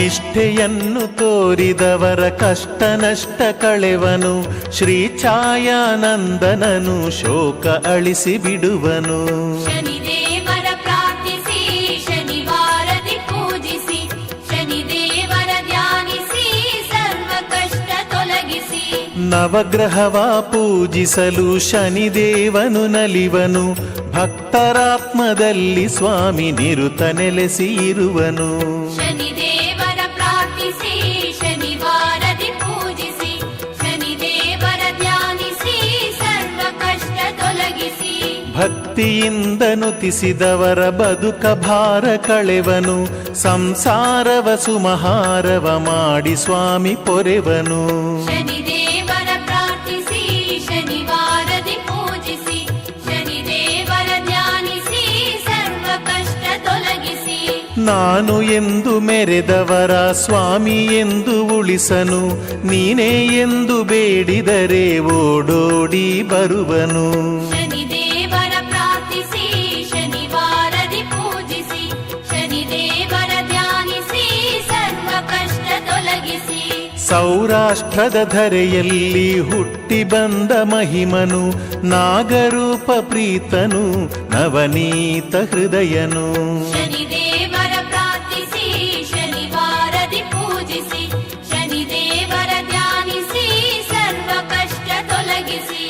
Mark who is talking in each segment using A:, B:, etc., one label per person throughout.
A: ನಿಷ್ಠೆಯನ್ನು ತೋರಿದವರ ಕಷ್ಟ ನಷ್ಟ ಕಳೆವನು. ಶ್ರೀ ಛಾಯಾನಂದನನು ಶೋಕ ಅಳಿಸಿ ಬಿಡುವನು.
B: ಶನಿದೇವರ ಪ್ರಾರ್ಥಿಸಿ ಶನಿವಾರದಿ ಪೂಜಿಸಿ, ಶನಿದೇವರ ಧ್ಯಾನಿಸಿ ಸರ್ವ ಕಷ್ಟ ತೊಲಗಿಸಿ.
A: ನವಗ್ರಹವ ಪೂಜಿಸಲು ಶನಿದೇವನು ನಲಿವನು. ಭಕ್ತರಾತ್ಮದಲ್ಲಿ ಸ್ವಾಮಿ ನಿರುತ ನೆಲೆಸಿ ಇರುವನು.
B: ಶನಿದೇವರ ಪ್ರಾರ್ಥಿಸಿ ಶನಿವಾರದಿ ಪೂಜಿಸಿ, ಶನಿದೇವರ ಧ್ಯಾನಿಸಿ ಸರ್ವ ಕಷ್ಟ ತೊಲಗಿಸಿ.
A: ಭಕ್ತಿಯಿಂದ ನುತಿಸಿದವರ ಬದುಕ ಭಾರ ಕಳೆವನು. ಸಂಸಾರವ ಸುಮಹಾರವ ಮಾಡಿ ಸ್ವಾಮಿ ಪೊರೆವನು.
B: ಶನಿದೇವರ ಪ್ರಾರ್ಥಿಸಿ ಶನಿವಾರದಿ ಪೂಜಿಸಿ, ಶನಿದೇವರ ಧ್ಯಾನಿಸಿ ಸರ್ವ ಕಷ್ಟ ತೊಲಗಿಸಿ.
A: ನಾನು ಎಂದು ಮೆರೆದವರ ಸ್ವಾಮಿ ಎಂದು ಉಳಿಸನು. ನೀನೇ ಎಂದು ಬೇಡಿದರೆ ಓಡೋಡಿ ಬರುವನು.
B: ಶನಿದೇವರ ಪ್ರಾರ್ಥಿಸಿ ಶನಿವಾರದಿ ಪೂಜಿಸಿ, ಶನಿದೇವರ ಧ್ಯಾನಿಸಿ ಸರ್ವ ಕಷ್ಟ ತೊಲಗಿಸಿ.
A: ಸೌರಾಷ್ಟ್ರದ ಧರೆಯಲ್ಲಿ ಹುಟ್ಟಿ ಬಂದ ಮಹಿಮನು. ನಾಗರೂಪ ಪ್ರೀತನು ನವನೀತ ಹೃದಯನು.
B: ಶನಿದೇವರ ಪ್ರಾರ್ಥಿಸಿ ಶನಿವಾರದಿ ಪೂಜಿಸಿ, ಶನಿದೇವರ ಧ್ಯಾನಿಸಿ ಸರ್ವ ಕಷ್ಟ ತೊಲಗಿಸಿ.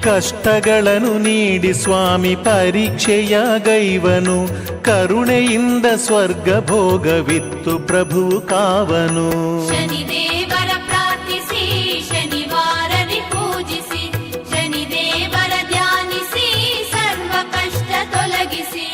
A: ಕಷ್ಟಗಳನ್ನು ನೀಡಿ ಸ್ವಾಮಿ ಪರೀಕ್ಷೆಯ ಗೈವನು. ಕರುಣೆಯಿಂದ ಸ್ವರ್ಗ ಭೋಗವಿತ್ತು ಪ್ರಭು ಕಾವನು.
B: ಶನಿದೇವರ ಪ್ರಾರ್ಥಿಸಿ ಶನಿವಾರದಿ ಪೂಜಿಸಿ, ಶನಿದೇವರ ಧ್ಯಾನಿಸಿ ಸರ್ವ ಕಷ್ಟ ತೊಲಗಿಸಿ.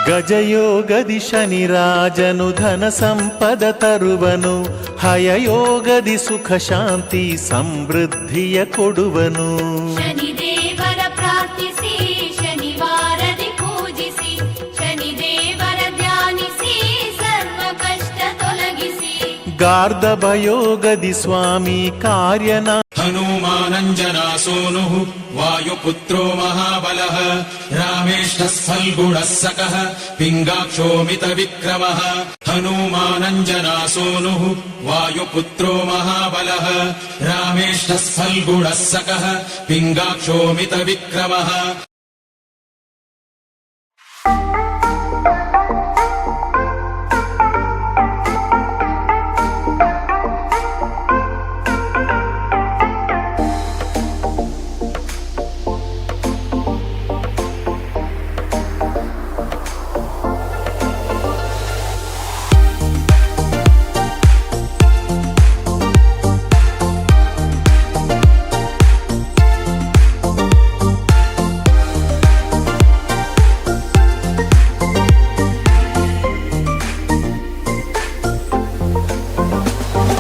B: ಗಜಯೋಗದಿ ಶನಿರಾಜನು ಧನ ಸಂಪದ ತರುವನು. ಹಯಯೋಗದಿ ಸುಖ ಶಾಂತಿ ಸಮೃದ್ಧಿಯ ಕೊಡುವನು. ಶನಿದೇವರ ಪ್ರಾರ್ಥಿಸಿ ಶನಿವಾರದಿ ಪೂಜಿಸಿ, ಶನಿದೇವರ ಧ್ಯಾನಿಸಿ ಸರ್ವ ಕಷ್ಟ ತೊಲಗಿಸಿ.
A: ಗಾರ್ಧಭಯೋಗದಿ ಸ್ವಾಮಿ ಕಾರ್ಯನ
C: हनूमानञ्जनासूनुः वायुपुत्रो महाबलः रामेष्ठः फल्गुणः सकः पिङ्गाक्षोमितविक्रमः हनूमानञ्जनासूनुः वायुपुत्रो महाबलः रामेष्ठः फल्गुणः सकः पिङ्गाक्षोमितविक्रमः